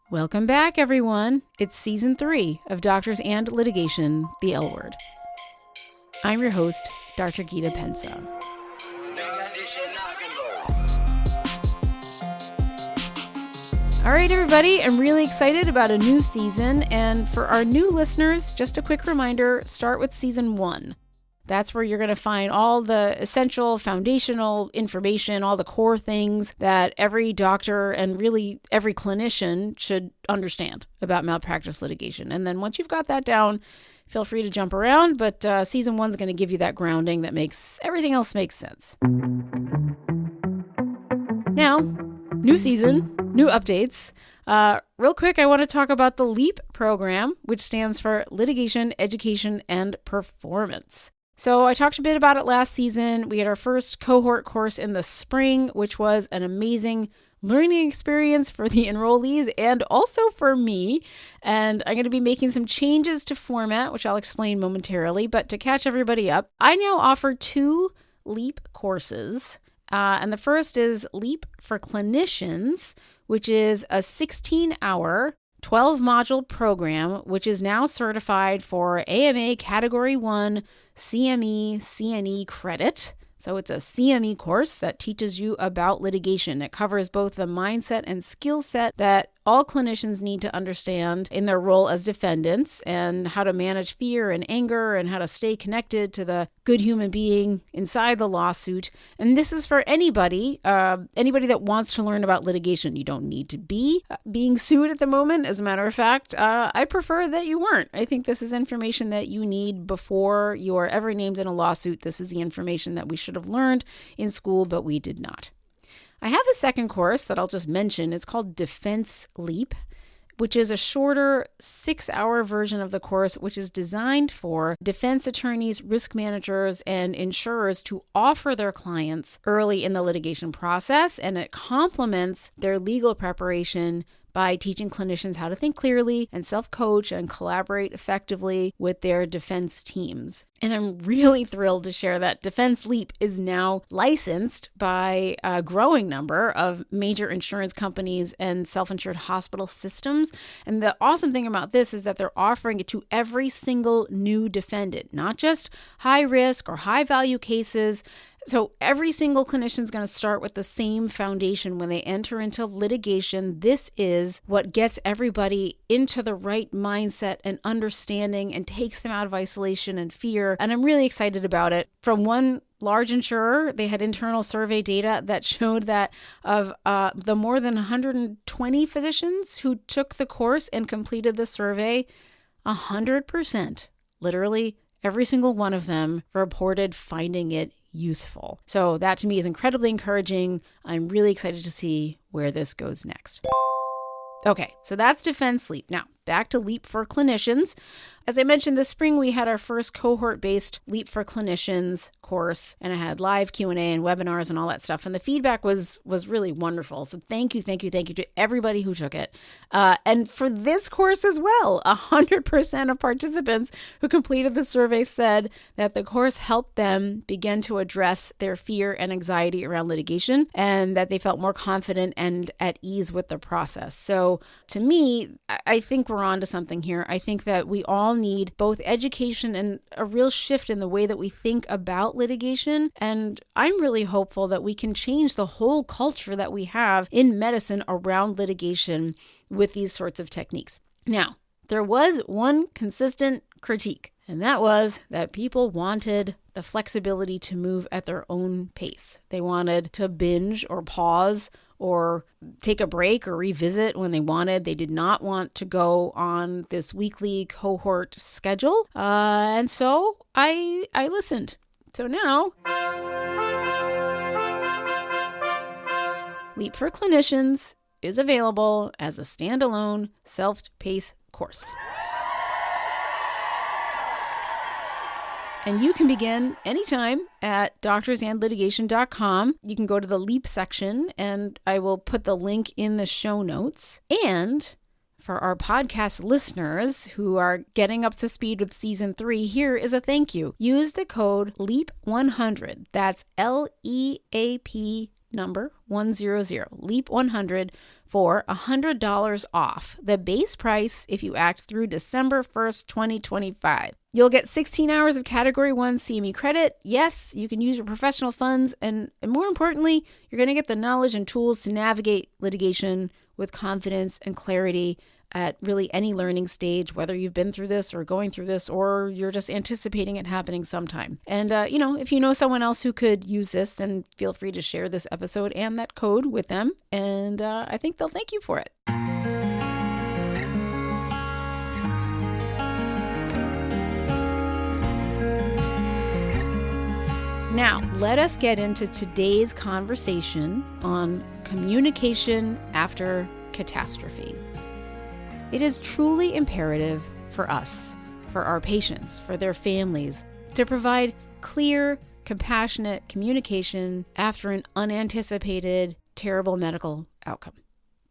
Welcome back, everyone. It's Season 3 of Doctors and Litigation, the L Word. I'm your host, Dr. Gita Pensa. All right, everybody, I'm really excited about a new season. And for our new listeners, just a quick reminder, start with Season 1. That's where you're going to find all the essential foundational information, all the core things that every doctor and really every clinician should understand about malpractice litigation. And then once you've got that down, feel free to jump around, but Season 1 is going to give you that grounding that makes everything else make sense. Now, new season, new updates. Real quick, I want to talk about the LEAP program, which stands for Litigation, Education, and Performance. So I talked a bit about it last season. We had our first cohort course in the spring, which was an amazing learning experience for the enrollees and also for me. And I'm going to be making some changes to format, which I'll explain momentarily. But to catch everybody up, I now offer 2 LEAP courses. And the first is LEAP for Clinicians, which is a 16-hour 12-module program, which is now certified for AMA Category 1 CME CNE credit. So it's a CME course that teaches you about litigation. It covers both the mindset and skill set that all clinicians need to understand in their role as defendants and how to manage fear and anger and how to stay connected to the good human being inside the lawsuit. And this is for anybody that wants to learn about litigation. You don't need to be being sued at the moment. As a matter of fact, I prefer that you weren't. I think this is information that you need before you are ever named in a lawsuit. This is the information that we should have learned in school, but we did not. I have a second course that I'll just mention. It's called Defense LEAP, which is a shorter 6-hour version of the course, which is designed for defense attorneys, risk managers, and insurers to offer their clients early in the litigation process. And it complements their legal preparation by teaching clinicians how to think clearly and self-coach and collaborate effectively with their defense teams. And I'm really thrilled to share that Defense LEAP is now licensed by a growing number of major insurance companies and self-insured hospital systems. And the awesome thing about this is that they're offering it to every single new defendant, not just high risk or high value cases. So every single clinician is going to start with the same foundation when they enter into litigation. This is what gets everybody into the right mindset and understanding and takes them out of isolation and fear. And I'm really excited about it. From one large insurer, they had internal survey data that showed that of the more than 120 physicians who took the course and completed the survey, 100%, literally every single one of them reported finding it useful. So that to me is incredibly encouraging. I'm really excited to see where this goes next. Okay, so that's Defense LEAP. Now, back to LEAP for Clinicians. As I mentioned, this spring we had our first cohort-based LEAP for Clinicians course, and it had live Q&A and webinars and all that stuff, and the feedback was really wonderful. So thank you to everybody who took it. And for this course as well, 100% of participants who completed the survey said that the course helped them begin to address their fear and anxiety around litigation, and that they felt more confident and at ease with the process. So to me, I think we're on to something here. I think that we all need both education and a real shift in the way that we think about litigation. And I'm really hopeful that we can change the whole culture that we have in medicine around litigation with these sorts of techniques. Now, there was one consistent critique, and that was that people wanted the flexibility to move at their own pace. They wanted to binge or pause or take a break or revisit when they wanted. They did not want to go on this weekly cohort schedule. And so I listened. So now, LEAP for Clinicians is available as a standalone self-paced course. And you can begin anytime at doctorsandlitigation.com. You can go to the LEAP section, and I will put the link in the show notes. And for our podcast listeners who are getting up to speed with Season 3, here is a thank you. Use the code LEAP100. That's LEAP number 100, LEAP 100, for $100 off the base price if you act through December 1st, 2025. You'll get 16 hours of Category 1 CME credit. Yes, you can use your professional funds, and more importantly, you're going to get the knowledge and tools to navigate litigation with confidence and clarity at really any learning stage, whether you've been through this or going through this, or you're just anticipating it happening sometime. And, if you know someone else who could use this, then feel free to share this episode and that code with them. And I think they'll thank you for it. Now, let us get into today's conversation on communication after catastrophe. It is truly imperative for us, for our patients, for their families, to provide clear, compassionate communication after an unanticipated, terrible medical outcome.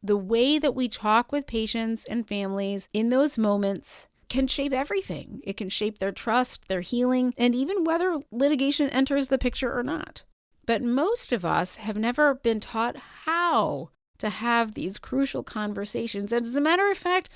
The way that we talk with patients and families in those moments can shape everything. It can shape their trust, their healing, and even whether litigation enters the picture or not. But most of us have never been taught how to have these crucial conversations. And as a matter of fact,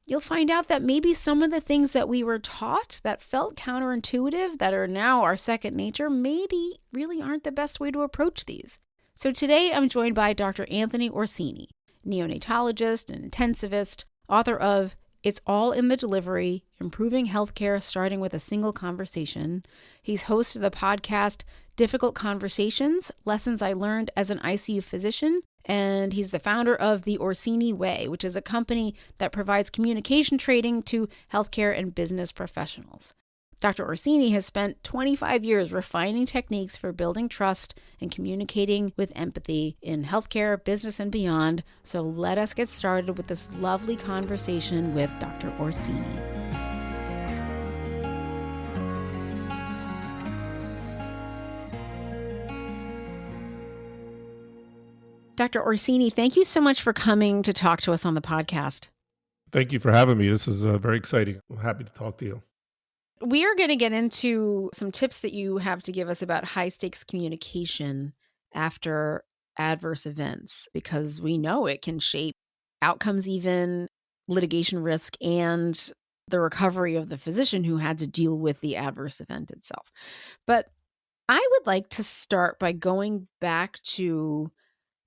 you'll find out that maybe some of the things that we were taught that felt counterintuitive, that are now our second nature, maybe really aren't the best way to approach these. So today I'm joined by Dr. Anthony Orsini, neonatologist and intensivist, author of It's All in the Delivery, Improving Healthcare Starting with a Single Conversation. He's host of the podcast Difficult Conversations, Lessons I Learned as an ICU Physician, and he's the founder of the Orsini Way, which is a company that provides communication training to healthcare and business professionals. Dr. Orsini has spent 25 years refining techniques for building trust and communicating with empathy in healthcare, business, and beyond. So let us get started with this lovely conversation with Dr. Orsini. Dr. Orsini, thank you so much for coming to talk to us on the podcast. Thank you for having me. This is very exciting. I'm happy to talk to you. We are going to get into some tips that you have to give us about high-stakes communication after adverse events, because we know it can shape outcomes, even litigation risk, and the recovery of the physician who had to deal with the adverse event itself. But I would like to start by going back to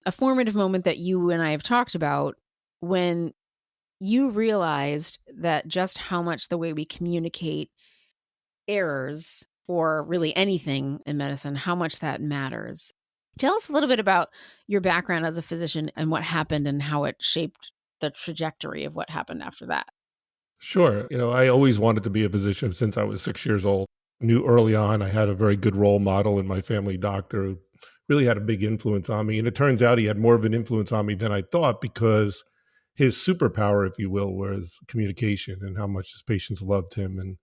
a formative moment that you and I have talked about when you realized that just how much the way we communicate errors, or really anything in medicine, how much that matters. Tell us a little bit about your background as a physician and what happened and how it shaped the trajectory of what happened after that. Sure. I always wanted to be a physician since I was 6 years old. Knew early on I had a very good role model in my family doctor who really had a big influence on me. And it turns out he had more of an influence on me than I thought, because his superpower, if you will, was communication and how much his patients loved him. And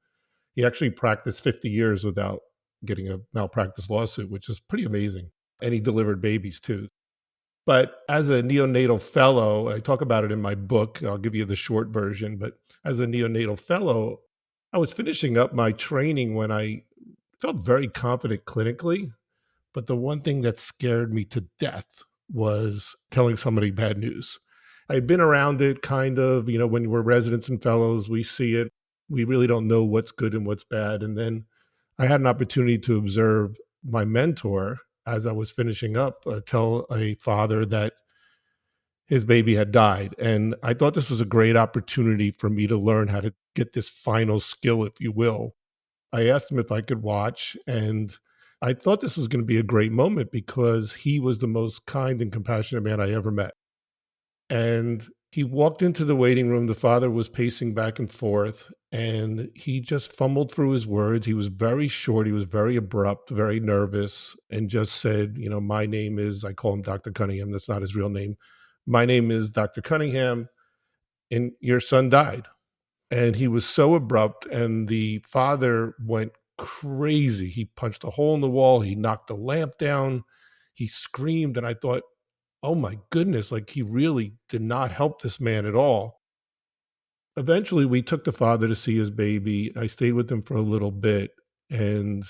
he actually practiced 50 years without getting a malpractice lawsuit, which is pretty amazing. And he delivered babies too. But as a neonatal fellow, I talk about it in my book. I'll give you the short version. But as a neonatal fellow, I was finishing up my training when I felt very confident clinically. But the one thing that scared me to death was telling somebody bad news. I'd been around it kind of, when we're residents and fellows, we see it. We really don't know what's good and what's bad. And then I had an opportunity to observe my mentor as I was finishing up tell a father that his baby had died. And I thought this was a great opportunity for me to learn how to get this final skill, if you will. I asked him if I could watch, and I thought this was going to be a great moment because he was the most kind and compassionate man I ever met. And he walked into the waiting room. The father was pacing back and forth, and he just fumbled through his words. He was very short. He was very abrupt, very nervous, and just said, my name is, I call him Dr. Cunningham. That's not his real name. My name is Dr. Cunningham, and your son died. And he was so abrupt, and the father went crazy. He punched a hole in the wall. He knocked the lamp down. He screamed, and I thought, oh my goodness, like he really did not help this man at all. Eventually, we took the father to see his baby. I stayed with him for a little bit, and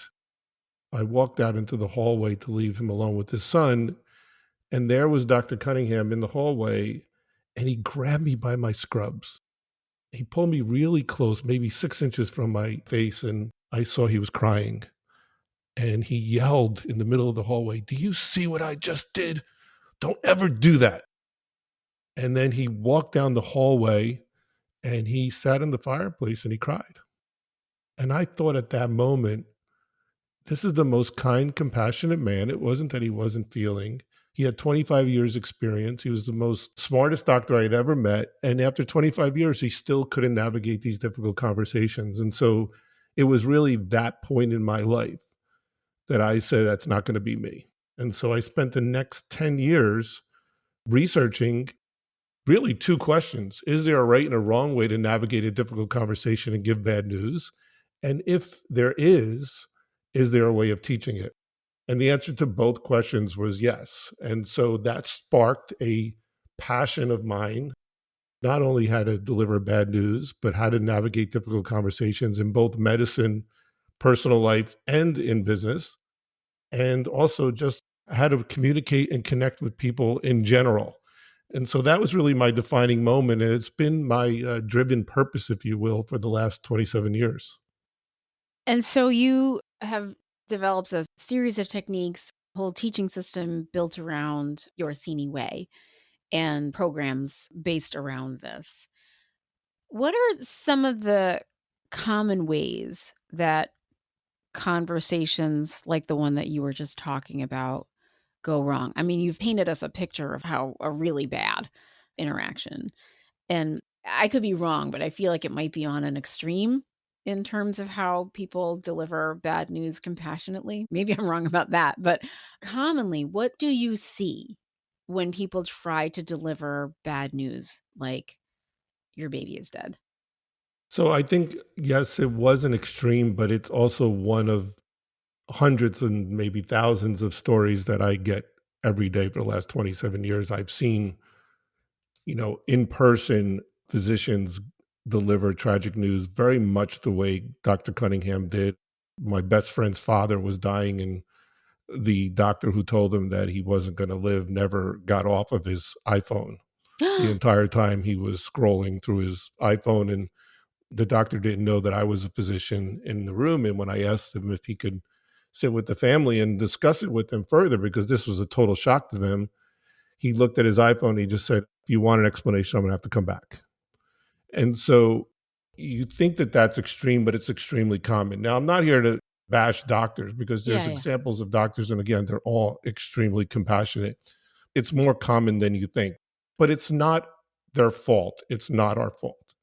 I walked out into the hallway to leave him alone with his son. And there was Dr. Cunningham in the hallway, and he grabbed me by my scrubs. He pulled me really close, maybe 6 inches from my face, and I saw he was crying. And he yelled in the middle of the hallway, "Do you see what I just did? Don't ever do that." And then he walked down the hallway and he sat in the fireplace and he cried. And I thought at that moment, this is the most kind, compassionate man. It wasn't that he wasn't feeling. He had 25 years experience. He was the most smartest doctor I had ever met. And after 25 years, he still couldn't navigate these difficult conversations. And so it was really that point in my life that I said, that's not going to be me. And so I spent the next 10 years researching really two questions. Is there a right and a wrong way to navigate a difficult conversation and give bad news? And if there is there a way of teaching it? And the answer to both questions was yes. And so that sparked a passion of mine, not only how to deliver bad news, but how to navigate difficult conversations in both medicine, personal life, and in business. And also just how to communicate and connect with people in general. And so that was really my defining moment. And it's been my driven purpose, if you will, for the last 27 years. And so you have developed a series of techniques, whole teaching system built around your Orsini way and programs based around this. What are some of the common ways that conversations like the one that you were just talking about go wrong? I mean, you've painted us a picture of how a really bad interaction, and I could be wrong, but I feel like it might be on an extreme in terms of how people deliver bad news compassionately. Maybe I'm wrong about that, but commonly, what do you see when people try to deliver bad news like your baby is dead? So I think, yes, it was an extreme, but it's also one of hundreds and maybe thousands of stories that I get every day for the last 27 years. I've seen, in person physicians deliver tragic news very much the way Dr. Cunningham did. My best friend's father was dying, and the doctor who told him that he wasn't going to live never got off of his iPhone the entire time he was scrolling through his iPhone. And the doctor didn't know that I was a physician in the room. And when I asked him if he could sit with the family and discuss it with them further, because this was a total shock to them, he looked at his iPhone and he just said, "If you want an explanation, I'm going to have to come back." And so you think that that's extreme, but it's extremely common. Now, I'm not here to bash doctors because there's Yeah, yeah. examples of doctors, and again, they're all extremely compassionate. It's more common than you think, but it's not their fault. It's not our fault.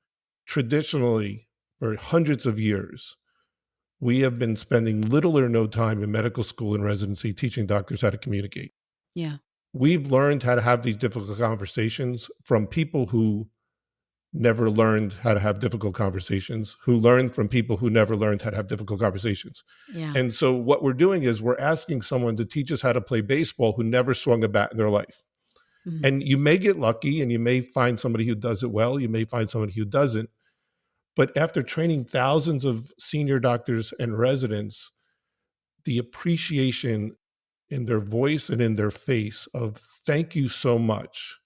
Traditionally, for hundreds of years, we have been spending little or no time in medical school and residency teaching doctors how to communicate. Yeah. We've learned how to have these difficult conversations from people who never learned how to have difficult conversations, who learned from people who never learned how to have difficult conversations. Yeah. And so what we're doing is we're asking someone to teach us how to play baseball who never swung a bat in their life. Mhm. And you may get lucky and you may find somebody who does it well. You may find somebody who doesn't. But after training thousands of senior doctors and residents, the appreciation in their voice and in their face of "thank you so much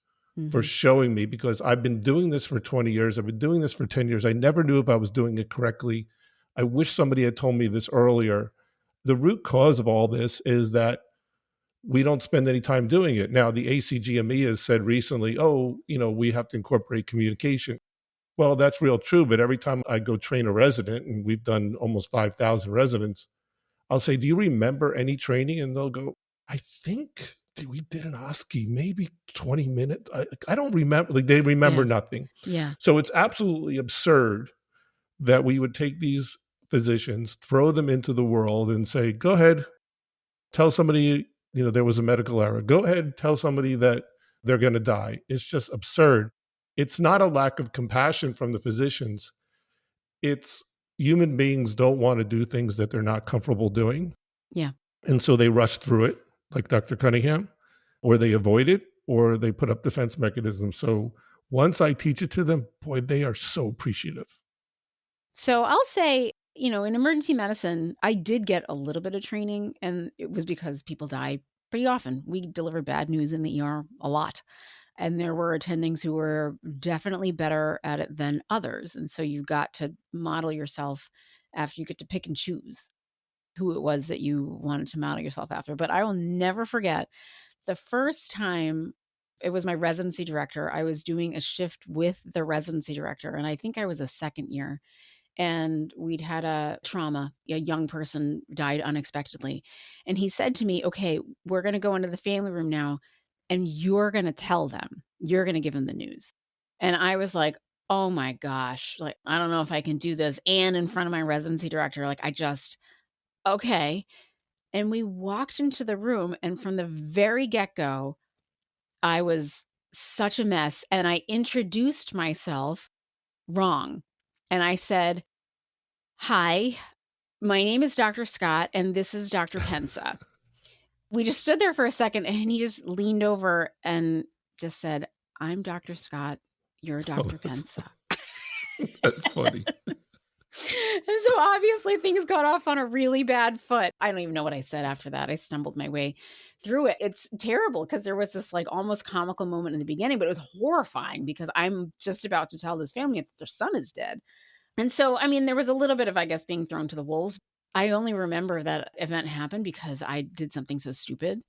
for Mhm. showing me, because I've been doing this for 20 years. I've been doing this for 10 years. I never knew if I was doing it correctly. I wish somebody had told me this earlier." The root cause of all this is that we don't spend any time doing it. Now, the ACGME has said recently, "Oh, we have to incorporate communication." Well, that's real true. But every time I go train a resident, and we've done almost 5,000 residents, I'll say, "Do you remember any training?" And they'll go, "I think we did an OSCE, maybe 20 minutes. I don't remember." Like, they remember Yeah. nothing. Yeah. So it's absolutely absurd that we would take these physicians, throw them into the world and say, "Go ahead, tell somebody, there was a medical error. Go ahead, tell somebody that they're going to die." It's just absurd. It's not a lack of compassion from the physicians. It's human beings don't want to do things that they're not comfortable doing. Yeah. And so they rush through it, like Dr. Cunningham, or they avoid it, or they put up defense mechanisms. So once I teach it to them, boy, they are so appreciative. So I'll say, in emergency medicine, I did get a little bit of training, and it was because people die pretty often. We delivered bad news in the ER a lot. And there were attendings who were definitely better at it than others. And so you got to model yourself after. You get to pick and choose who it was that you wanted to model yourself after. But I will never forget the first time. It was my residency director. I was doing a shift with the residency director, and I think I was a second year. And we'd had a trauma. A young person died unexpectedly. And he said to me, okay, we're going to go into the family room now, and you're going to tell them, you're going to give them the news. And I was like, oh my gosh, like, I don't know if I can do this. And in front of my residency director, like, okay. And we walked into the room, and from the very get-go, I was such a mess. And I introduced myself wrong. And I said, hi, my name is Dr. Scott, and this is Dr. Pensa. We just stood there for a second, and he just leaned over and just said, I'm Dr. Scott, you're Dr. Pensa. That's funny. And so obviously things got off on a really bad foot. I don't even know what I said after that. I stumbled my way through it. It's terrible because there was this like almost comical moment in the beginning, but it was horrifying because I'm just about to tell this family that their son is dead. And so, I mean, there was a little bit of, I guess, being thrown to the wolves. I only remember that event happened because I did something so stupid.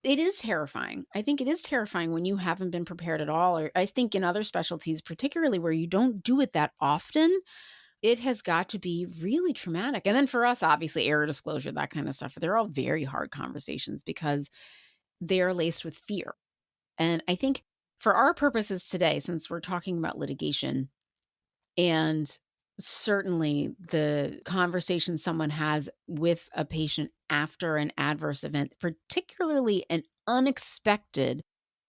It is terrifying. I think it is terrifying when you haven't been prepared at all. Or I think in other specialties, particularly where you don't do it that often, it has got to be really traumatic. And then for us, obviously, error disclosure, that kind of stuff, they're all very hard conversations because they are laced with fear. And I think for our purposes today, since we're talking about litigation, and certainly the conversation someone has with a patient after an adverse event, particularly an unexpected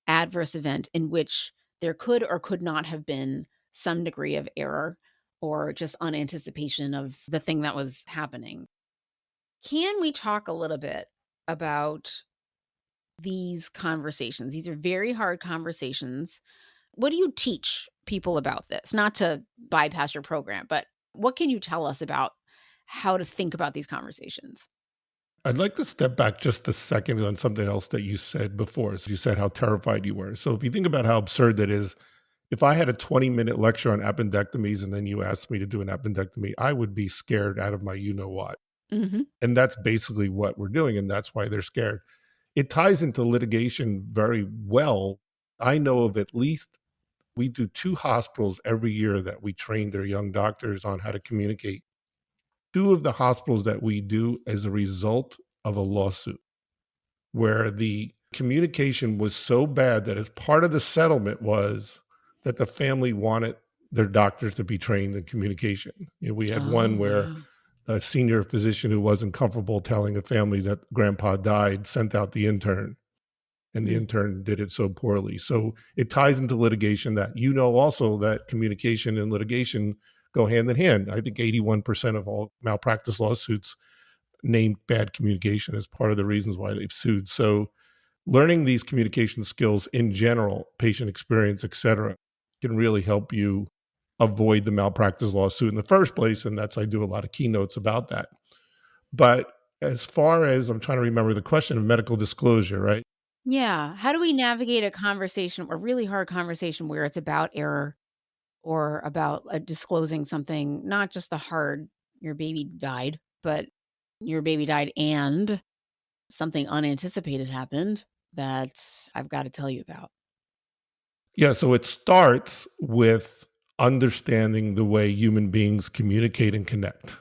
adverse event in which there could or could not have been some degree of error or just unanticipation of the thing that was happening. Can we talk a little bit about these conversations? These are very hard conversations. What do you teach people about this? Not to bypass your program, but what can you tell us about how to think about these conversations? I'd like to step back just a second on something else that you said before. So you said how terrified you were. So if you think about how absurd that is, if I had a 20-minute lecture on appendectomies and then you asked me to do an appendectomy, I would be scared out of my you-know-what. Mm-hmm. And that's basically what we're doing, and that's why they're scared. It ties into litigation very well. I know of at least, we do 2 hospitals every year that we train their young doctors on how to communicate. 2 of the hospitals that we do as a result of a lawsuit where the communication was so bad that as part of the settlement was that the family wanted their doctors to be trained in communication. You know, we had one where wow. a senior physician who wasn't comfortable telling a family that grandpa died sent out the intern, and the intern did it so poorly. So it ties into litigation that, you know, also that communication and litigation go hand in hand. I think 81% of all malpractice lawsuits name bad communication as part of the reasons why they've sued. So learning these communication skills in general, patient experience, et cetera, can really help you avoid the malpractice lawsuit in the first place. And that's, I do a lot of keynotes about that. But as far as, I'm trying to remember the question of medical disclosure, right? Yeah. How do we navigate a conversation, a really hard conversation where it's about error or about disclosing something, not just the hard, your baby died, but your baby died and something unanticipated happened that I've got to tell you about? Yeah, so it starts with understanding the way human beings communicate and connect.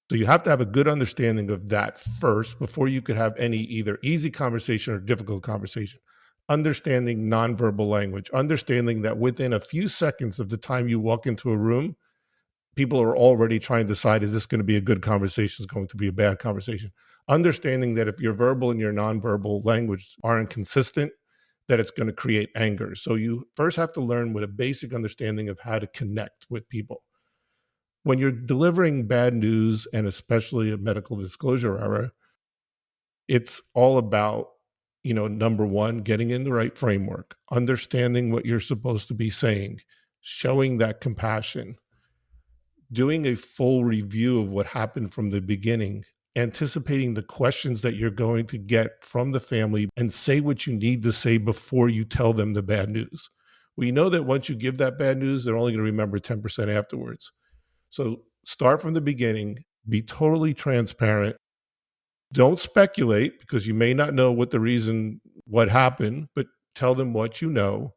So you have to have a good understanding of that first before you could have any either easy conversation or difficult conversation. Understanding nonverbal language, understanding that within a few seconds of the time you walk into a room, people are already trying to decide, is this going to be a good conversation, is going to be a bad conversation. Understanding that if your verbal and your nonverbal language aren't consistent, that it's going to create anger. So you first have to learn with a basic understanding of how to connect with people. When you're delivering bad news, and especially a medical disclosure error, it's all about, you know, number one, getting in the right framework, understanding what you're supposed to be saying, showing that compassion, doing a full review of what happened from the beginning, anticipating the questions that you're going to get from the family and say what you need to say before you tell them the bad news. We know that once you give that bad news, they're only going to remember 10% afterwards. So start from the beginning, be totally transparent. Don't speculate because you may not know what happened, but tell them what you know.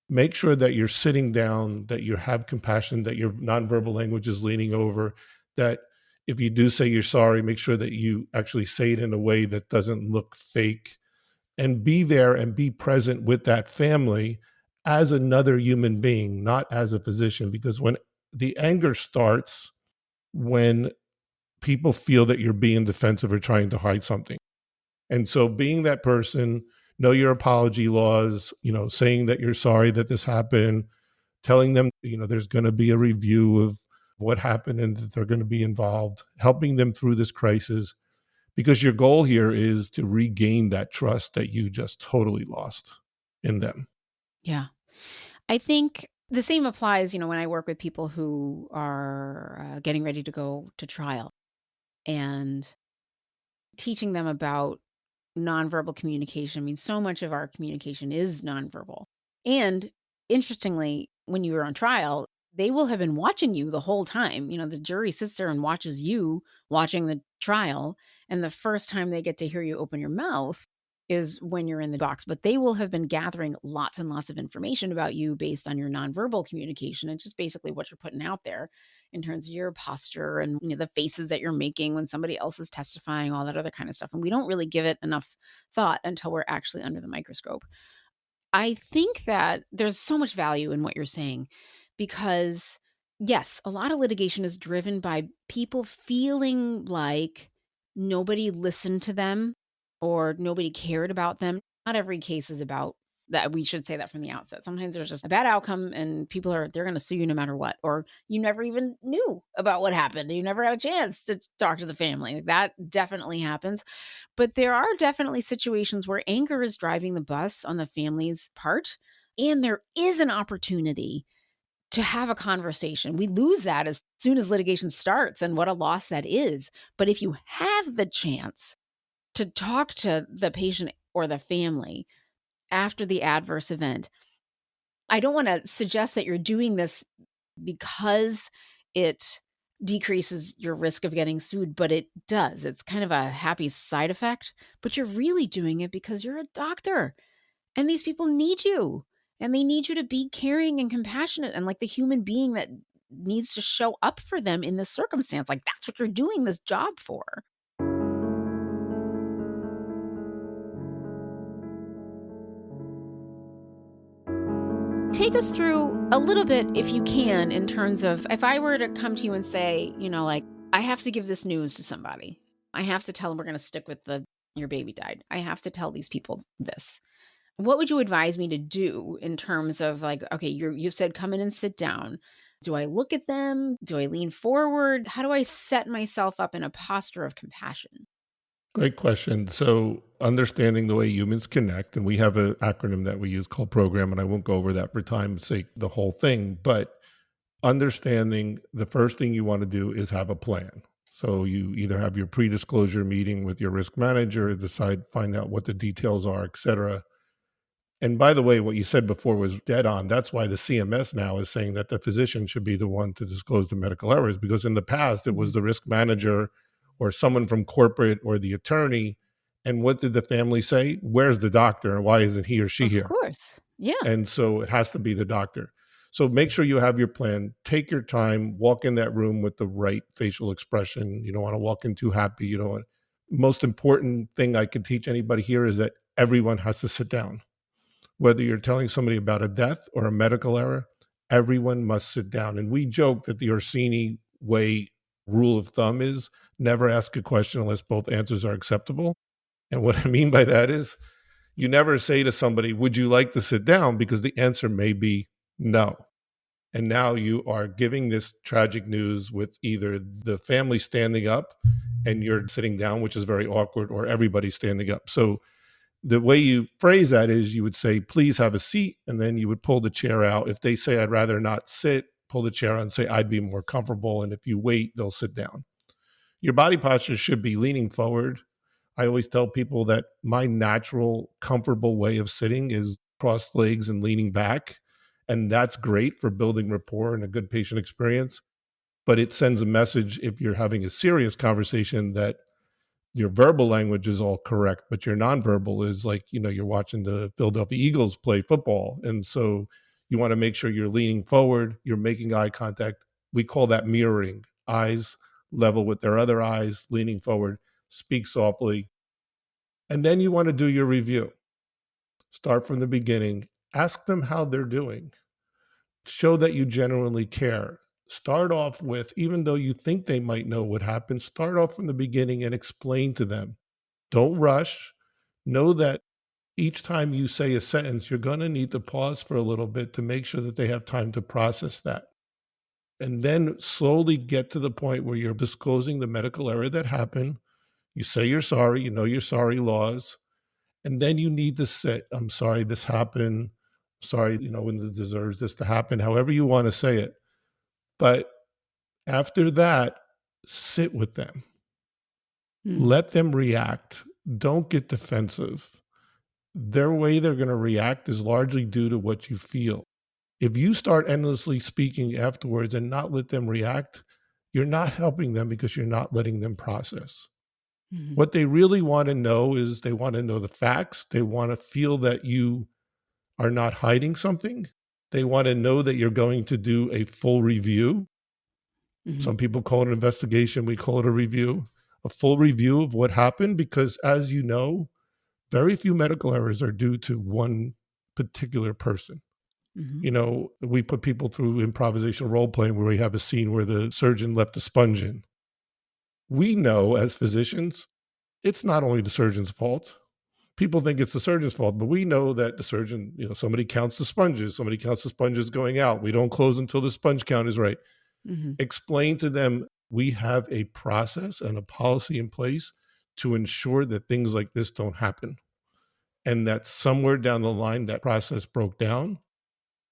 Make sure that you're sitting down, that you have compassion, that your nonverbal language is leaning over, that if you do say you're sorry, make sure that you actually say it in a way that doesn't look fake, and be there and be present with that family as another human being, not as a physician. Because when the anger starts, when people feel that you're being defensive or trying to hide something. And so being that person, know your apology laws, saying that you're sorry that this happened, telling them, there's going to be a review of what happened and that they're going to be involved, helping them through this crisis, because your goal here is to regain that trust that you just totally lost in them. Yeah. I think the same applies, when I work with people who are getting ready to go to trial and teaching them about nonverbal communication. I mean, so much of our communication is nonverbal. And interestingly, when you are on trial, they will have been watching you the whole time. The jury sits there and watches you watching the trial. And the first time they get to hear you open your mouth is when you're in the box. But they will have been gathering lots and lots of information about you based on your nonverbal communication and just basically what you're putting out there in terms of your posture and the faces that you're making when somebody else is testifying, all that other kind of stuff. And we don't really give it enough thought until we're actually under the microscope. I think that there's so much value in what you're saying because, yes, a lot of litigation is driven by people feeling like nobody listened to them or nobody cared about them. Not every case is about that. We should say that from the outset. Sometimes there's just a bad outcome and they're going to sue you no matter what, or you never even knew about what happened. You never had a chance to talk to the family. That definitely happens. But there are definitely situations where anger is driving the bus on the family's part. And there is an opportunity to have a conversation. We lose that as soon as litigation starts, and what a loss that is. But if you have the chance to talk to the patient or the family after the adverse event, I don't want to suggest that you're doing this because it decreases your risk of getting sued, but it does. It's kind of a happy side effect, but you're really doing it because you're a doctor and these people need you and they need you to be caring and compassionate and like the human being that needs to show up for them in this circumstance. Like that's what you're doing this job for. Take us through a little bit, if you can, in terms of if I were to come to you and say, I have to give this news to somebody. I have to tell them we're going to stick with your baby died. I have to tell these people this. What would you advise me to do in terms of like, okay, you said come in and sit down. Do I look at them? Do I lean forward? How do I set myself up in a posture of compassion? Great question. So understanding the way humans connect, and we have an acronym that we use called program, and I won't go over that for time's sake, the whole thing, but understanding the first thing you want to do is have a plan. So you either have your pre-disclosure meeting with your risk manager, find out what the details are, et cetera. And by the way, what you said before was dead on. That's why the CMS now is saying that the physician should be the one to disclose the medical errors, because in the past, it was the risk manager or someone from corporate or the attorney. And what did the family say? Where's the doctor? And why isn't he or she here? Of course. Yeah. And so it has to be the doctor. So make sure you have your plan. Take your time. Walk in that room with the right facial expression. You don't want to walk in too happy. You don't want. Most important thing I could teach anybody here is that everyone has to sit down. Whether you're telling somebody about a death or a medical error, everyone must sit down. And we joke that the Orsini way rule of thumb is never ask a question unless both answers are acceptable. And what I mean by that is you never say to somebody, would you like to sit down? Because the answer may be no. And now you are giving this tragic news with either the family standing up and you're sitting down, which is very awkward, or everybody standing up. So the way you phrase that is you would say, please have a seat. And then you would pull the chair out. If they say, I'd rather not sit, pull the chair out and say, I'd be more comfortable. And if you wait, they'll sit down. Your body posture should be leaning forward. I always tell people that my natural, comfortable way of sitting is crossed legs and leaning back. And that's great for building rapport and a good patient experience. But it sends a message if you're having a serious conversation that your verbal language is all correct, but your nonverbal is like, you're watching the Philadelphia Eagles play football. And so you want to make sure you're leaning forward, you're making eye contact. We call that mirroring. Eyes level with their other eyes, leaning forward, speak softly. And then you want to do your review. Start from the beginning, ask them how they're doing, show that you genuinely care. Start off with, even though you think they might know what happened, start off from the beginning and explain to them. Don't rush. Know that each time you say a sentence, you're going to need to pause for a little bit to make sure that they have time to process that. And then slowly get to the point where you're disclosing the medical error that happened. You say you're sorry, you know your sorry laws, and then you need to sit. I'm sorry this happened. Sorry, when it deserves this to happen, however you want to say it. But after that, sit with them. Let them react. Don't get defensive. Their way they're going to react is largely due to what you feel. If you start endlessly speaking afterwards and not let them react, you're not helping them because you're not letting them process. Mm-hmm. What they really want to know is they want to know the facts. They want to feel that you are not hiding something. They want to know that you're going to do a full review. Mm-hmm. Some people call it an investigation. We call it a review, a full review of what happened, because as you know, very few medical errors are due to one particular person. Mm-hmm. We put people through improvisational role playing where we have a scene where the surgeon left a sponge in. We know as physicians, it's not only the surgeon's fault. People think it's the surgeon's fault, but we know that the surgeon, somebody counts the sponges going out. We don't close until the sponge count is right. Mm-hmm. Explain to them we have a process and a policy in place to ensure that things like this don't happen. And that somewhere down the line, that process broke down.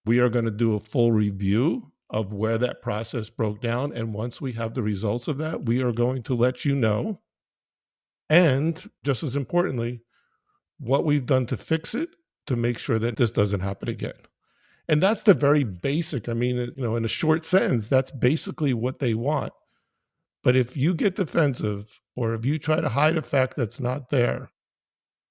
We are going to do a full review of where that process broke down. And once we have the results of that, we are going to let you know. And just as importantly, what we've done to fix it to make sure that this doesn't happen again. And that's the very basic. I mean, in a short sentence, that's basically what they want. But if you get defensive or if you try to hide a fact that's not there,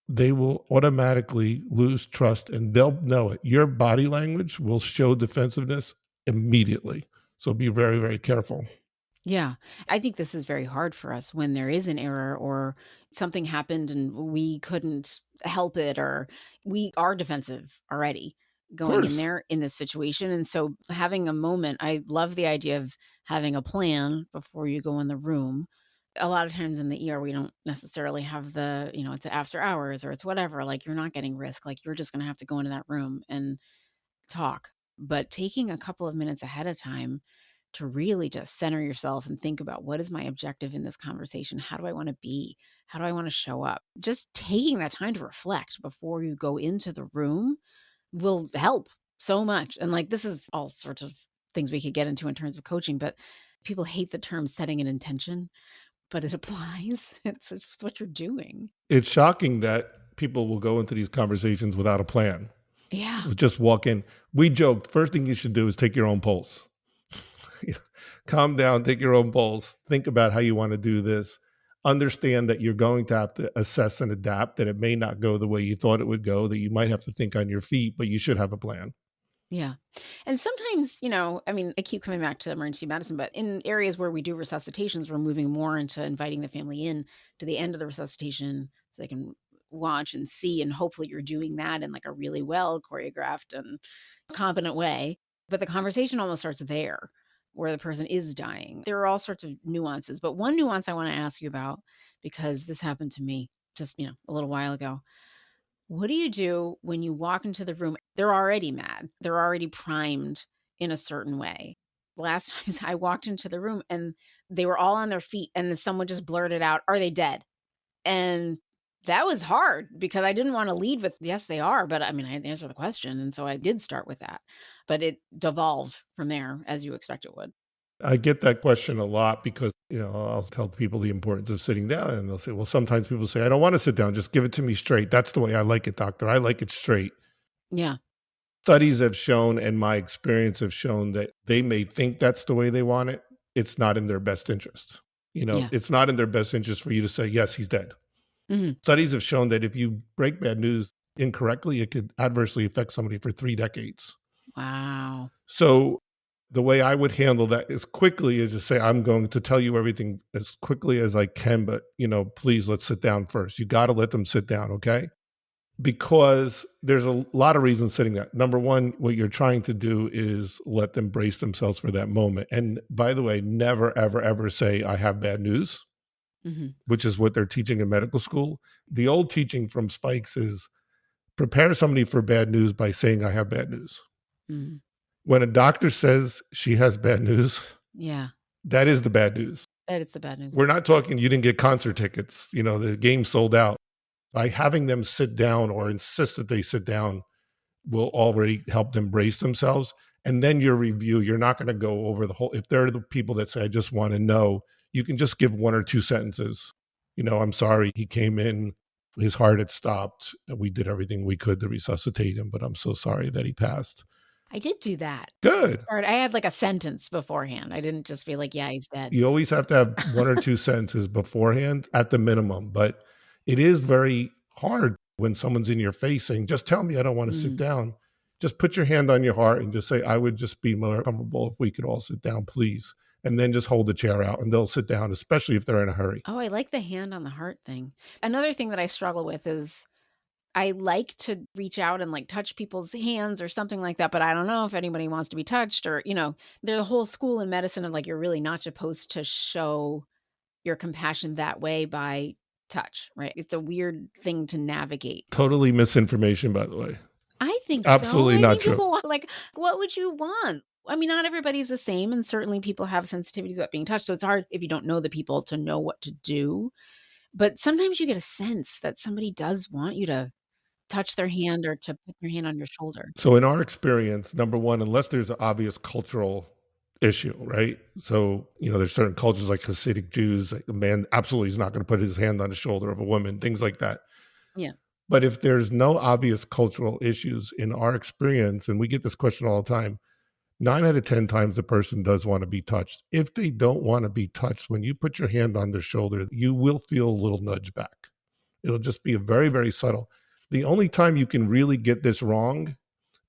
they will automatically lose trust and they'll know it. Your body language will show defensiveness immediately. So be very, very careful. Yeah. I think this is very hard for us when there is an error or something happened and we couldn't help it, or we are defensive already Of going in course. there in this situation. And so having a moment, I love the idea of having a plan before you go in the room. A lot of times in the ER, we don't necessarily have it's after hours or it's whatever. Like you're not getting risk. Like you're just going to have to go into that room and talk. But taking a couple of minutes ahead of time to really just center yourself and think about what is my objective in this conversation? How do I want to be? How do I want to show up? Just taking that time to reflect before you go into the room will help so much. And like, this is all sorts of things we could get into in terms of coaching, but people hate the term setting an intention, but it applies. It's what you're doing. It's shocking that people will go into these conversations without a plan. Yeah. Just walk in. We joked, first thing you should do is take your own pulse. Calm down, take your own pulse. Think about how you want to do this. Understand that you're going to have to assess and adapt, that it may not go the way you thought it would go, that you might have to think on your feet, but you should have a plan. Yeah. And sometimes, I keep coming back to emergency medicine, but in areas where we do resuscitations, we're moving more into inviting the family in to the end of the resuscitation so they can watch and see. And hopefully you're doing that in like a really well choreographed and competent way. But the conversation almost starts there where the person is dying. There are all sorts of nuances. But one nuance I want to ask you about, because this happened to me just, a little while ago. What do you do when you walk into the room? They're already mad. They're already primed in a certain way. Last time I walked into the room and they were all on their feet and then someone just blurted out, "Are they dead?" And that was hard because I didn't want to lead with, "Yes, they are." But I had to answer the question. And so I did start with that. But it devolved from there as you expect it would. I get that question a lot because, I'll tell people the importance of sitting down and they'll say, well, sometimes people say, I don't want to sit down. Just give it to me straight. That's the way I like it, doctor. I like it straight. Yeah. Studies have shown, and my experience have shown, that they may think that's the way they want it. It's not in their best interest. Yeah. It's not in their best interest for you to say, yes, he's dead. Mm-hmm. Studies have shown that if you break bad news incorrectly, it could adversely affect somebody for 3 decades. Wow. So the way I would handle that as quickly is to say, I'm going to tell you everything as quickly as I can, but, please let's sit down first. You got to let them sit down, okay? Because there's a lot of reasons sitting there. Number one, what you're trying to do is let them brace themselves for that moment. And by the way, never, ever, ever say, I have bad news, Mm-hmm. which is what they're teaching in medical school. The old teaching from Spikes is prepare somebody for bad news by saying, I have bad news. Mm-hmm. When a doctor says she has bad news, Yeah. that is the bad news. That is the bad news. We're not talking you didn't get concert tickets, the game sold out. By having them sit down or insist that they sit down will already help them brace themselves. And then your review, you're not going to go over the whole, if they're the people that say, I just want to know, you can just give 1 or 2 sentences. I'm sorry, he came in, his heart had stopped, and we did everything we could to resuscitate him, but I'm so sorry that he passed. I did do that. Good. Or I had like a sentence beforehand. I didn't just be like, yeah, he's dead. You always have to have 1 or 2 sentences beforehand at the minimum, but it is very hard when someone's in your face saying, just tell me I don't want to sit down. Just put your hand on your heart and just say, I would just be more comfortable if we could all sit down, please. And then just hold the chair out and they'll sit down, especially if they're in a hurry. Oh, I like the hand on the heart thing. Another thing that I struggle with is I like to reach out and like touch people's hands or something like that, but I don't know if anybody wants to be touched or, there's a whole school in medicine of like, you're really not supposed to show your compassion that way by touch, right? It's a weird thing to navigate. Totally misinformation, by the way. I think absolutely so. not I think true. People want, like, what would you want? I mean, not everybody's the same, and certainly people have sensitivities about being touched. So it's hard if you don't know the people to know what to do. But sometimes you get a sense that somebody does want you to touch their hand or to put their hand on your shoulder. So in our experience, number one, unless there's an obvious cultural issue, right? So, there's certain cultures like Hasidic Jews, like a man absolutely is not going to put his hand on the shoulder of a woman, things like that. Yeah. But if there's no obvious cultural issues in our experience, and we get this question all the time, 9 out of 10 times the person does want to be touched. If they don't want to be touched, when you put your hand on their shoulder, you will feel a little nudge back. It'll just be a very, very subtle. The only time you can really get this wrong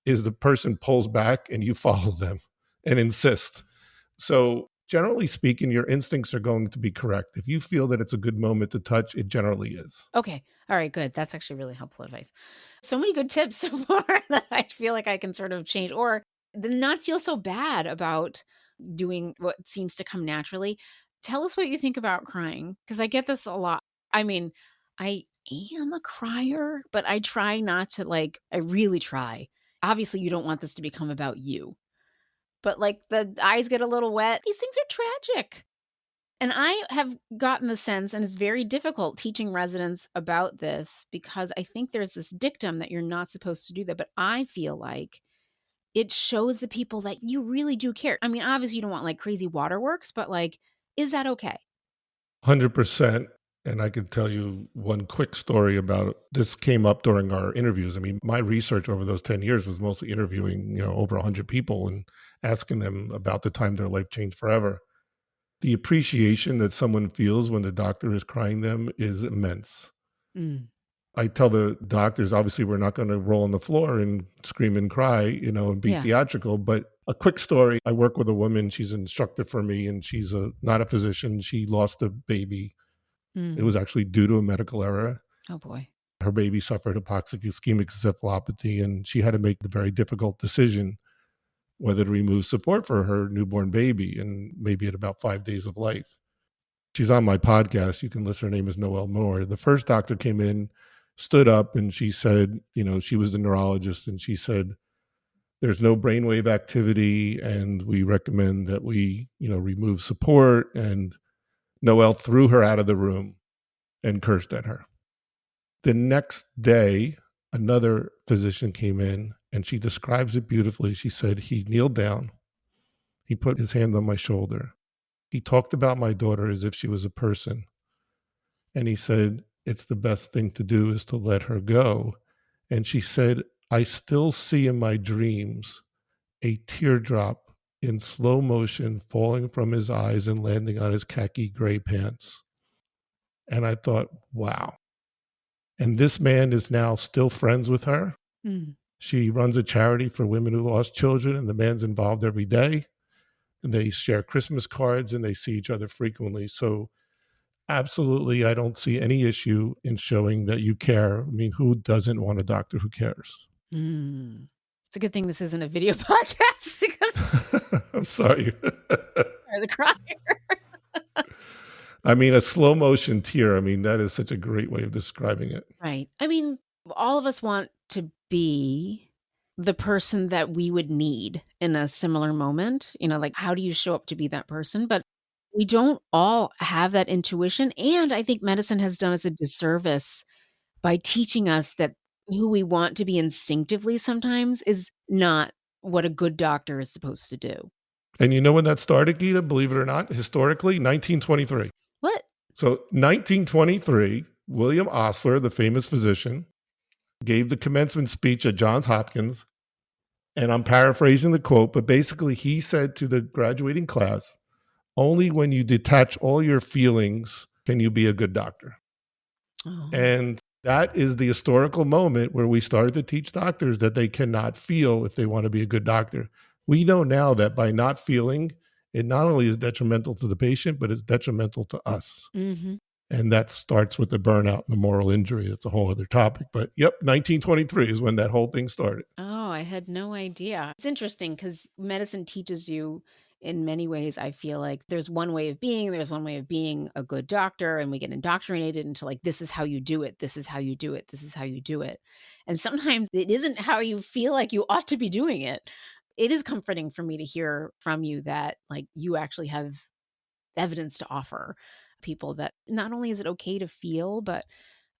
is the person pulls back and you follow them and insist. So generally speaking, your instincts are going to be correct. If you feel that it's a good moment to touch, it generally is. Okay. All right, good. That's actually really helpful advice. So many good tips so far that I feel like I can sort of change or not feel so bad about doing what seems to come naturally. Tell us what you think about crying, because I get this a lot. I mean, I am a crier, but I try not to I really try. Obviously, you don't want this to become about you, but the eyes get a little wet. These things are tragic. And I have gotten the sense, and it's very difficult teaching residents about this because I think there's this dictum that you're not supposed to do that. But I feel like it shows the people that you really do care. I mean, obviously you don't want crazy waterworks, but is that okay? 100%. And I can tell you one quick story about it. This came up during our interviews. I mean, my research over those 10 years was mostly interviewing, over 100 people and asking them about the time their life changed forever. The appreciation that someone feels when the doctor is crying them is immense. Mm. I tell the doctors, obviously, we're not going to roll on the floor and scream and cry, and be theatrical. But a quick story, I work with a woman, she's an instructor for me, and she's not a physician. She lost a baby. It was actually due to a medical error. Oh, boy. Her baby suffered hypoxic ischemic encephalopathy, and she had to make the very difficult decision whether to remove support for her newborn baby, and maybe at about 5 days of life. She's on my podcast. You can listen. Her name is Noelle Moore. The first doctor came in, stood up, and she said, she was the neurologist, and she said, there's no brainwave activity, and we recommend that we, remove support. And Noelle threw her out of the room and cursed at her. The next day, another physician came in, and she describes it beautifully. She said he kneeled down, He put his hand on my shoulder. He talked about my daughter as if she was a person. And he said, it's the best thing to do is to let her go. And she said, I still see in my dreams a teardrop in slow motion falling from his eyes and landing on his khaki gray pants. And I thought, wow. And this man is now still friends with her. Mm. She runs a charity for women who lost children, and the man's involved every day. And they share Christmas cards and they see each other frequently. So absolutely, I don't see any issue in showing that you care. I mean, who doesn't want a doctor who cares? Mm. It's a good thing this isn't a video podcast because I'm sorry. I'm the crier. I mean, a slow motion tear. I mean, that is such a great way of describing it. Right. I mean, all of us want to be the person that we would need in a similar moment. You know, like, how do you show up to be that person? But we don't all have that intuition. And I think medicine has done us a disservice by teaching us that who we want to be instinctively sometimes is not what a good doctor is supposed to do. And you know when that started, Gita, believe it or not, historically, 1923. What? So 1923, William Osler, the famous physician, gave the commencement speech at Johns Hopkins. And I'm paraphrasing the quote, but basically he said to the graduating class, only when you detach all your feelings can you be a good doctor. Oh. And that is the historical moment where we started to teach doctors that they cannot feel if they want to be a good doctor. We know now that by not feeling, it not only is detrimental to the patient, but it's detrimental to us. Mm-hmm. And that starts with the burnout and the moral injury. That's a whole other topic. But yep, 1923 is when that whole thing started. Oh, I had no idea. It's interesting because medicine teaches you in many ways. I feel like there's one way of being a good doctor, and we get indoctrinated into like, this is how you do it. This is how you do it. This is how you do it. And sometimes it isn't how you feel like you ought to be doing it. It is comforting for me to hear from you that like you actually have evidence to offer people that not only is it okay to feel, but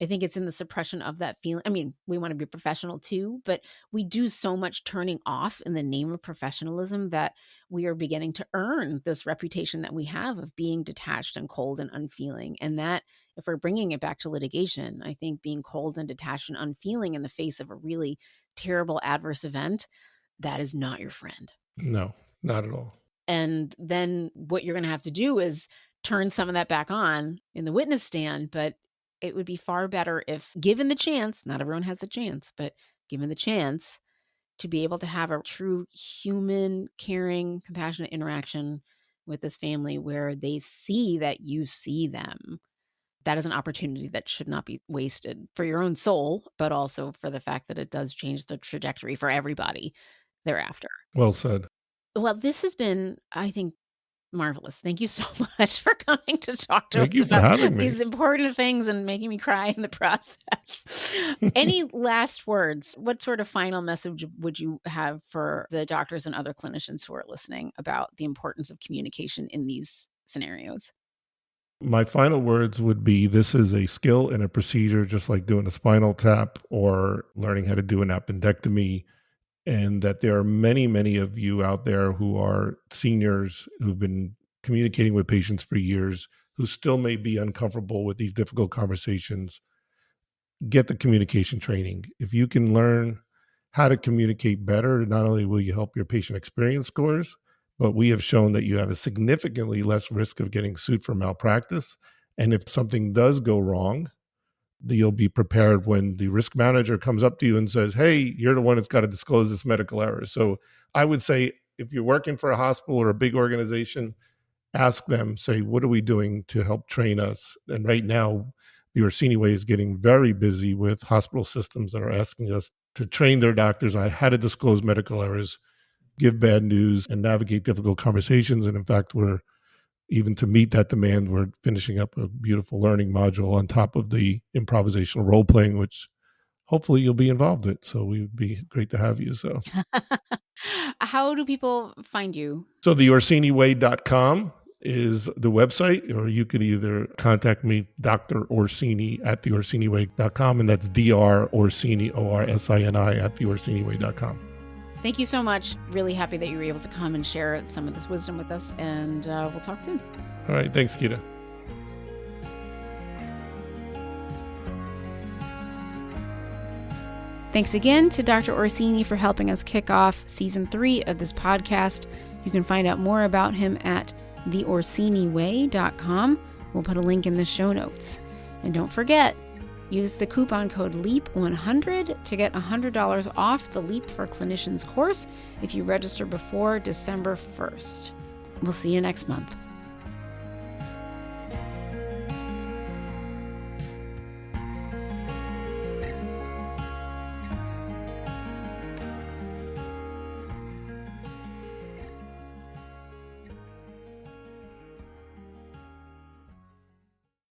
I think it's in the suppression of that feeling. I mean, we want to be professional too, but we do so much turning off in the name of professionalism that we are beginning to earn this reputation that we have of being detached and cold and unfeeling. And that, if we're bringing it back to litigation, I think being cold and detached and unfeeling in the face of a really terrible adverse event, that is not your friend. No, not at all. And then what you're going to have to do is turn some of that back on in the witness stand. But it would be far better if given the chance, not everyone has the chance, but given the chance to be able to have a true human, caring, compassionate interaction with this family where they see that you see them. That is an opportunity that should not be wasted for your own soul, but also for the fact that it does change the trajectory for everybody thereafter. Well said. Well, this has been, I think, marvelous. Thank you so much for coming to talk to Thank us you for about having me. these important things and making me cry in the process. Any last words? What sort of final message would you have for the doctors and other clinicians who are listening about the importance of communication in these scenarios? My final words would be, this is a skill and a procedure, just like doing a spinal tap or learning how to do an appendectomy. And that there are many, many of you out there who are seniors who've been communicating with patients for years, who still may be uncomfortable with these difficult conversations. Get the communication training. If you can learn how to communicate better, not only will you help your patient experience scores, but we have shown that you have a significantly less risk of getting sued for malpractice. And if something does go wrong, you'll be prepared when the risk manager comes up to you and says, hey, you're the one that's got to disclose this medical error. So I would say, if you're working for a hospital or a big organization, ask them, say, what are we doing to help train us? And right now, the Orsini Way is getting very busy with hospital systems that are asking us to train their doctors on how to disclose medical errors, give bad news, and navigate difficult conversations. And in fact, even to meet that demand, we're finishing up a beautiful learning module on top of the improvisational role playing, which hopefully you'll be involved with. So we would be great to have you. So How do people find you? So the orsiniway.com is the website, or you can either contact me, Dr. Orsini at theorsiniway.com, and that's Dr. Orsini, Orsini at theorsiniway.com. Thank you so much. Really happy that you were able to come and share some of this wisdom with us, and we'll talk soon. All right. Thanks, Keita. Thanks again to Dr. Orsini for helping us kick off season 3 of this podcast. You can find out more about him at theorsiniway.com. We'll put a link in the show notes. And don't forget, use the coupon code LEAP100 to get $100 off the Leap for Clinicians course if you register before December 1st. We'll see you next month.